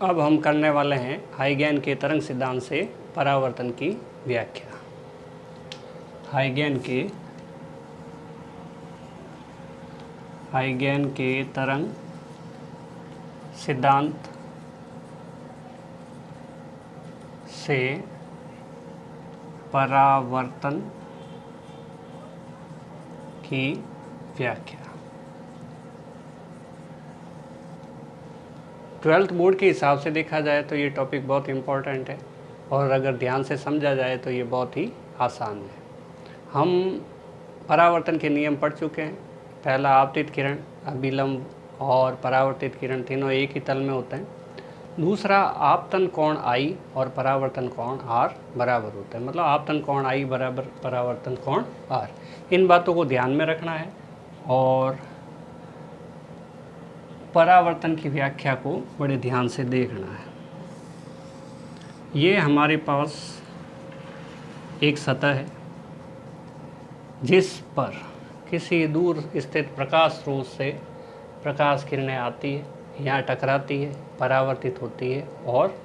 अब हम करने वाले हैं हाइगेन के तरंग सिद्धांत से परावर्तन की व्याख्या। हाइगेन के तरंग सिद्धांत से परावर्तन की व्याख्या। 12th बोर्ड के हिसाब से देखा जाए तो ये टॉपिक बहुत इम्पोर्टेंट है और अगर ध्यान से समझा जाए तो ये बहुत ही आसान है। हम परावर्तन के नियम पढ़ चुके हैं। पहला, आपतित किरण, अभिलंब और परावर्तित किरण तीनों एक ही तल में होते हैं। दूसरा, आपतन कोण I और परावर्तन कोण R बराबर होता है, मतलब आपतन कोण I बराबर परावर्तन कोण R। इन बातों को ध्यान में रखना है और परावर्तन की व्याख्या को बड़े ध्यान से देखना है। ये हमारे पास एक सतह है जिस पर किसी दूर स्थित प्रकाश स्रोत से प्रकाश किरणें आती है, यहाँ टकराती है, परावर्तित होती है और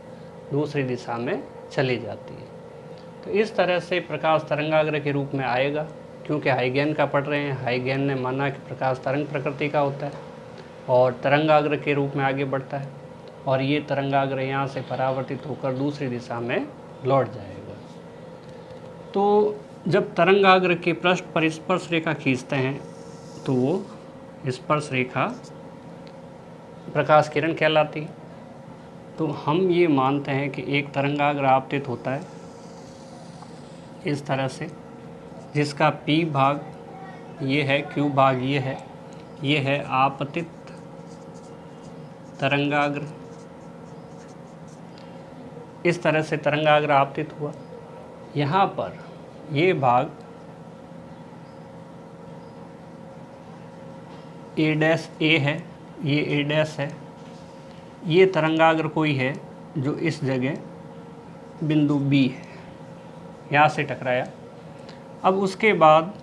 दूसरी दिशा में चली जाती है। तो इस तरह से प्रकाश तरंगाग्र के रूप में आएगा। क्योंकि हाइगेन का पढ़ रहे हैं, हाइगेन ने माना कि प्रकाश तरंग प्रकृति का होता है और तरंगाग्र के रूप में आगे बढ़ता है और ये तरंगाग्र यहाँ से परावर्तित होकर दूसरी दिशा में लौट जाएगा। तो जब तरंगाग्र के पृष्ठ पर स्पर्श रेखा खींचते हैं तो वो स्पर्श रेखा प्रकाश किरण कहलाती है। तो हम ये मानते हैं कि एक तरंगाग्र आपतित होता है इस तरह से, जिसका P भाग ये है, Q भाग ये है आपतित तरंगाग्र। इस तरह से तरंगाग्र आपतित हुआ। यहाँ पर ये भाग A' है, ये A' है। ये तरंगाग्र कोई है जो इस जगह बिंदु B है, यहाँ से टकराया। अब उसके बाद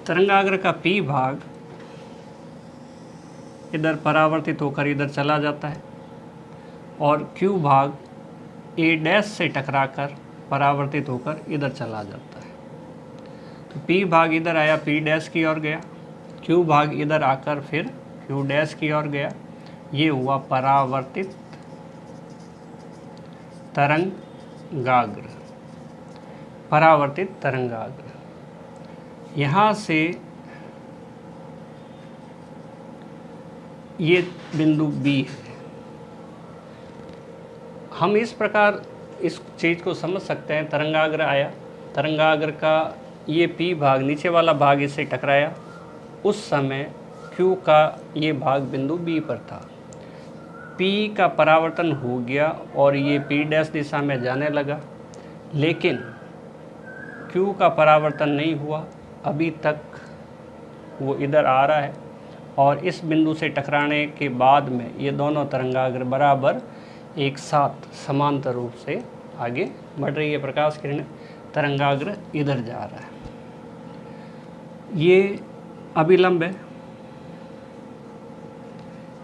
तरंगाग्र का P भाग इधर परावर्तित होकर इधर चला जाता है और Q भाग A' से टकराकर परावर्तित होकर इधर चला जाता है। तो P भाग इधर आया, P' की ओर गया, Q भाग इधर आकर फिर Q' की ओर गया। ये हुआ परावर्तित तरंगाग्र। परावर्तित तरंगाग्र यहाँ से ये बिंदु B है। हम इस प्रकार इस चीज़ को समझ सकते हैं। तरंगाग्र आया, तरंगाग्र का ये P भाग, नीचे वाला भाग इससे टकराया। उस समय Q का ये भाग बिंदु B पर था। P का परावर्तन हो गया और ये P' दिशा में जाने लगा, लेकिन Q का परावर्तन नहीं हुआ। अभी तक वो इधर आ रहा है और इस बिंदु से टकराने के बाद में ये दोनों तरंगाग्र बराबर एक साथ समांतर रूप से आगे बढ़ रही है। प्रकाश किरण तरंगाग्र इधर जा रहा है। ये अभिलंब है।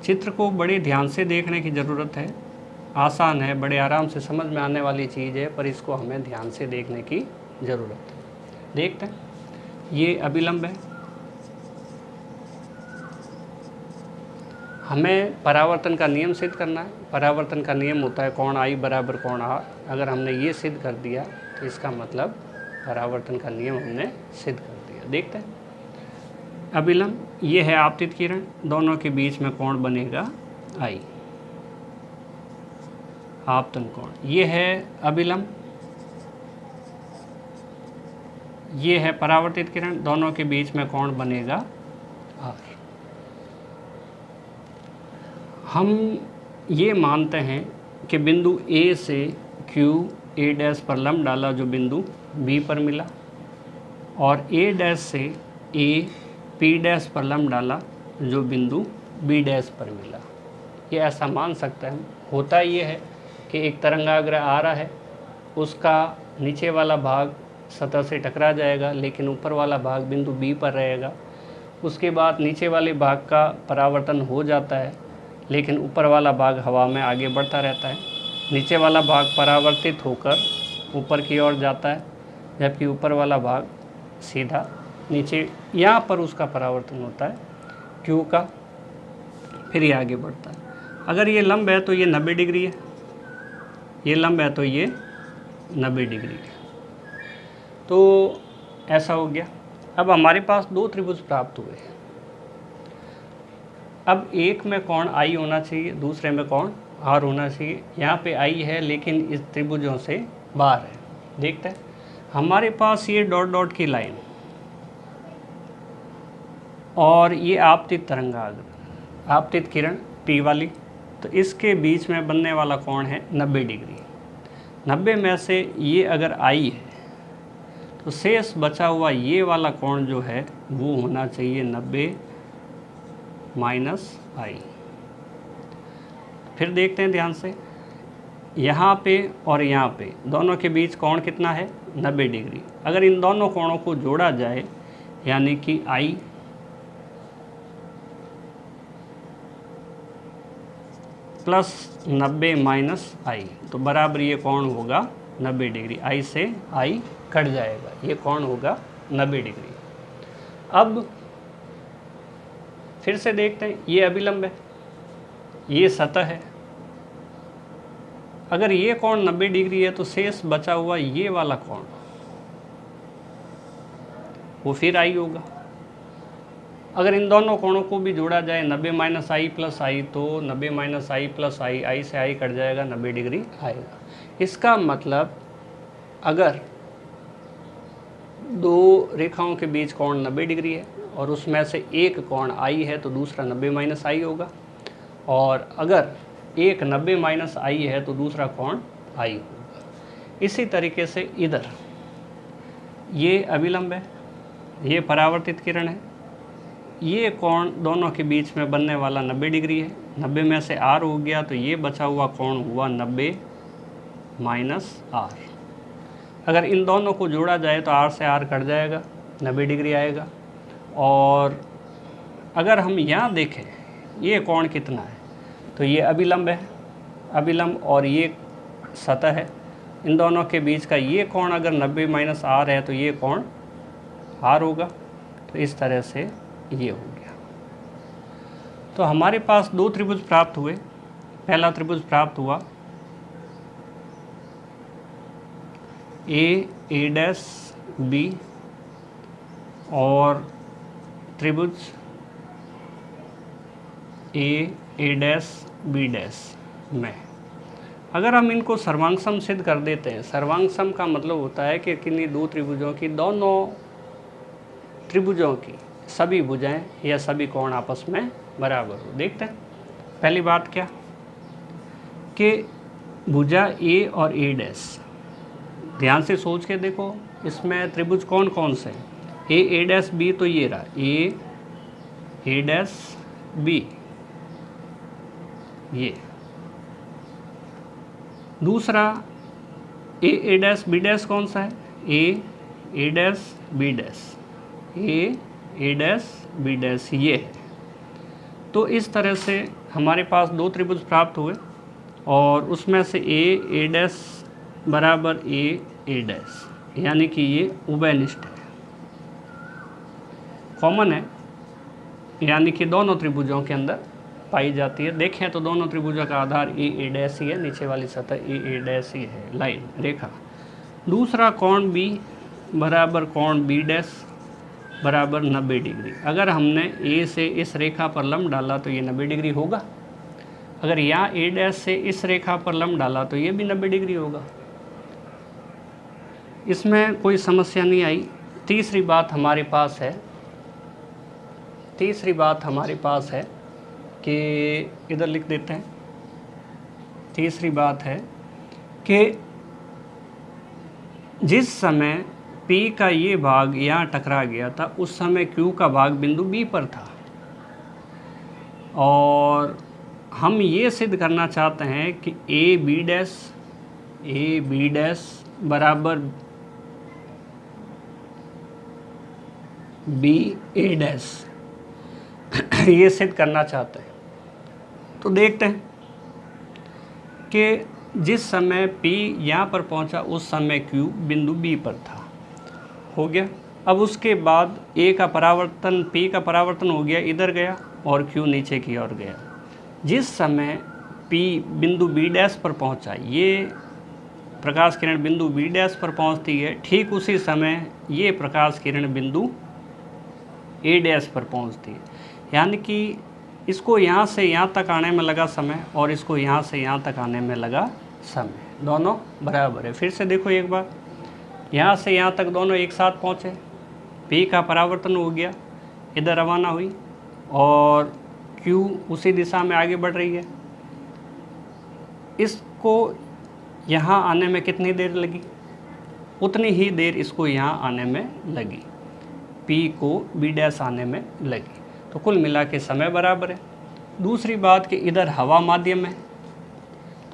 चित्र को बड़े ध्यान से देखने की ज़रूरत है। आसान है, बड़े आराम से समझ में आने वाली चीज़ है, पर इसको हमें ध्यान से देखने की ज़रूरत है। देखते हैं, ये अभिलंब है। हमें परावर्तन का नियम सिद्ध करना है। परावर्तन का नियम होता है कोण I बराबर कोण R। अगर हमने ये सिद्ध कर दिया तो इसका मतलब परावर्तन का नियम हमने सिद्ध कर दिया। देखते हैं, अभिलंब ये है आपतित किरण, दोनों के बीच में कोण बनेगा I, आपतन कोण। ये है अभिलंब, ये है परावर्तित किरण, दोनों के बीच में कोण बनेगा R। हम ये मानते हैं कि बिंदु A से Q A' पर लंब डाला जो बिंदु B पर मिला, और A' से A P' पर लंब डाला जो बिंदु B' पर मिला। ये ऐसा मान सकते हैं। होता ये है कि एक तरंगाग्र आ रहा है, उसका नीचे वाला भाग सतह से टकरा जाएगा, लेकिन ऊपर वाला भाग बिंदु B पर रहेगा उसके बाद नीचे वाले भाग का परावर्तन हो जाता है, लेकिन ऊपर वाला भाग हवा में आगे बढ़ता रहता है। नीचे वाला भाग परावर्तित होकर ऊपर की ओर जाता है, जबकि ऊपर वाला भाग सीधा नीचे, यहाँ पर उसका परावर्तन होता है क्यू का, फिर ये आगे बढ़ता है। अगर ये लंब है तो ये 90 डिग्री है, ये लंब है तो ये 90 डिग्री है। तो ऐसा हो गया। अब हमारे पास दो त्रिभुज प्राप्त हुए। अब एक में कोण आई होना चाहिए, दूसरे में कोण आर होना चाहिए। यहाँ पे आई है लेकिन इस त्रिभुजों से बाहर है। देखते हैं, हमारे पास ये डॉट डॉट की लाइन और ये आपतित तरंगाग्र, आपतित किरण P वाली, तो इसके बीच में बनने वाला कोण है 90 डिग्री। 90 में से ये अगर आई है तो शेष बचा हुआ ये वाला कोण जो है वो होना चाहिए 90 माइनस आई। फिर देखते हैं ध्यान से, यहाँ पे और यहाँ पे दोनों के बीच कोण कितना है 90 डिग्री। अगर इन दोनों कोणों को जोड़ा जाए यानी कि आई प्लस 90 माइनस आई, तो बराबर ये कोण होगा 90 डिग्री। आई से आई कट जाएगा, ये कोण होगा 90 डिग्री। अब फिर से देखते हैं, ये अभिलंब है, ये सतह है। अगर ये कोण 90 डिग्री है तो शेष बचा हुआ ये वाला कोण वो फिर आई होगा। अगर इन दोनों कोणों को भी जोड़ा जाए 90 माइनस आई प्लस आई, तो 90 माइनस आई प्लस आई से आई कट जाएगा, 90 डिग्री आएगा। इसका मतलब अगर दो रेखाओं के बीच कोण 90 डिग्री है और उसमें से एक कोण आई है तो दूसरा 90 माइनस आई होगा, और अगर एक 90 माइनस आई है तो दूसरा कोण आई होगा। इसी तरीके से इधर ये अभिलंब है, ये परावर्तित किरण है, ये कोण दोनों के बीच में बनने वाला 90 डिग्री है। 90 में से आर हो गया तो ये बचा हुआ कोण हुआ 90 माइनस आर। अगर इन दोनों को जोड़ा जाए तो आर से आर कट जाएगा, 90 डिग्री आएगा। और अगर हम यहाँ देखें ये कोण कितना है, तो ये अभिलंब है, अभिलंब और ये सतह है। इन दोनों के बीच का ये कोण अगर 90 माइनस आर है तो ये कोण आर होगा। तो इस तरह से ये हो गया। तो हमारे पास दो त्रिभुज प्राप्त हुए। पहला त्रिभुज प्राप्त हुआ ए डैश बी और त्रिभुज ए डैश बी डैश में अगर हम इनको सर्वांगसम सिद्ध कर देते हैं। सर्वांगसम का मतलब होता है कि किन्हीं दो त्रिभुजों की, दोनों त्रिभुजों की सभी भुजाएं या सभी कोण आपस में बराबर हो। देखते हैं, पहली बात क्या कि भुजा ए और ए डैश, ध्यान से सोच के देखो इसमें त्रिभुज कौन कौन से हैं। ए डैश बी तो ये रहा, ए डैश बी, ये दूसरा ए डैश बी डैश कौन सा है, ए डैश बी डैश, ए डैश बी डैश ये है। तो इस तरह से हमारे पास दो त्रिभुज प्राप्त हुए और उसमें से ए डैश बराबर ए डैश, यानी कि ये उभयनिष्ठ है, कॉमन है, यानी कि दोनों त्रिभुजों के अंदर पाई जाती है। देखें तो दोनों त्रिभुजों का आधार ए डैश ही है, नीचे वाली सतह ए डैश ही है, लाइन रेखा। दूसरा कोण बी बराबर कोण बी डैश बराबर 90 डिग्री। अगर हमने ए से इस रेखा पर लंब डाला तो ये 90 डिग्री होगा। अगर यहाँ ए डैश से इस रेखा पर लंब डाला तो ये भी 90 डिग्री होगा। इसमें कोई समस्या नहीं आई। तीसरी बात हमारे पास है कि इधर लिख देते हैं। तीसरी बात है कि जिस समय P का ये भाग यहाँ टकरा गया था उस समय Q का भाग बिंदु B पर था, और हम ये सिद्ध करना चाहते हैं कि ए बी डैश बराबर बी ए डैश, ये सिद्ध करना चाहते हैं। तो देखते हैं कि जिस समय P यहाँ पर पहुँचा उस समय Q बिंदु B पर था, हो गया। अब उसके बाद A का परावर्तन, P का परावर्तन हो गया, इधर गया और Q नीचे की ओर गया। जिस समय P बिंदु B डैश पर पहुँचा, ये प्रकाश किरण बिंदु B डैश पर पहुँचती है, ठीक उसी समय ये प्रकाश किरण बिंदु A डैश पर पहुँचती है। यानी कि इसको यहाँ से यहाँ तक आने में लगा समय और इसको यहाँ से यहाँ तक आने में लगा समय, दोनों बराबर है। फिर से देखो एक बार, यहाँ से यहाँ तक दोनों एक साथ पहुँचे, P का परावर्तन हो गया, इधर रवाना हुई और Q उसी दिशा में आगे बढ़ रही है। इसको यहाँ आने में कितनी देर लगी? उतनी ही देर इसको यहाँ आने में लगी, P को B डैश आने में लगी। तो कुल मिला के समय बराबर है। दूसरी बात कि इधर हवा माध्यम है,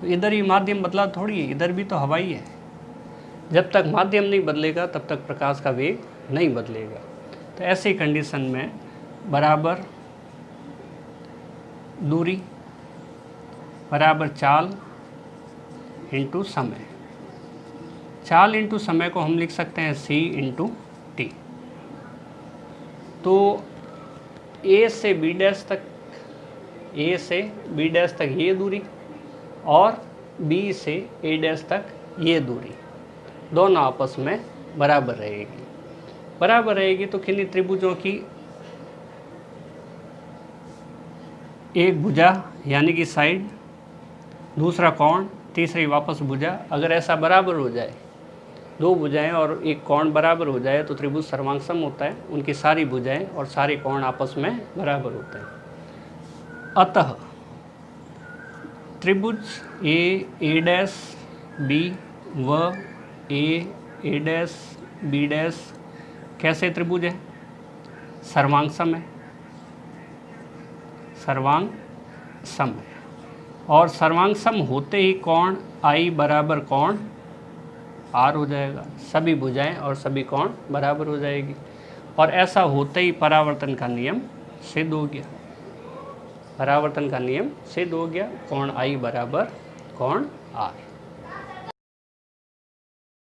तो इधर ही माध्यम बदला थोड़ी है, इधर भी तो हवा ही है। जब तक माध्यम नहीं बदलेगा तब तक प्रकाश का वेग नहीं बदलेगा। तो ऐसी कंडीशन में बराबर दूरी बराबर चाल इंटू समय। चाल इंटू समय को हम लिख सकते हैं C इंटू टी। तो A से B डैश तक, A से B डैश तक ये दूरी और B से A डैश तक ये दूरी, दोनों आपस में बराबर रहेगी। बराबर रहेगी तो किन्हीं त्रिभुजों की एक भुजा यानी कि साइड, दूसरा कोण, तीसरी वापस भुजा, अगर ऐसा बराबर हो जाए, दो भुजाएं और एक कोण बराबर हो जाए तो त्रिभुज सर्वांगसम होता है। उनकी सारी भुजाएं और सारे कोण आपस में बराबर होते हैं। अतः त्रिभुज A डैश B व A डैश B डैश कैसे त्रिभुज है? सर्वांगसम है, सर्वांगसम है। और सर्वांगसम होते ही कोण I बराबर कोण R हो जाएगा, सभी भुजाएं और सभी कोण बराबर हो जाएगी। और ऐसा होते ही परावर्तन का नियम सिद्ध हो गया, परावर्तन का नियम सिद्ध हो गया। कोण I बराबर कोण R।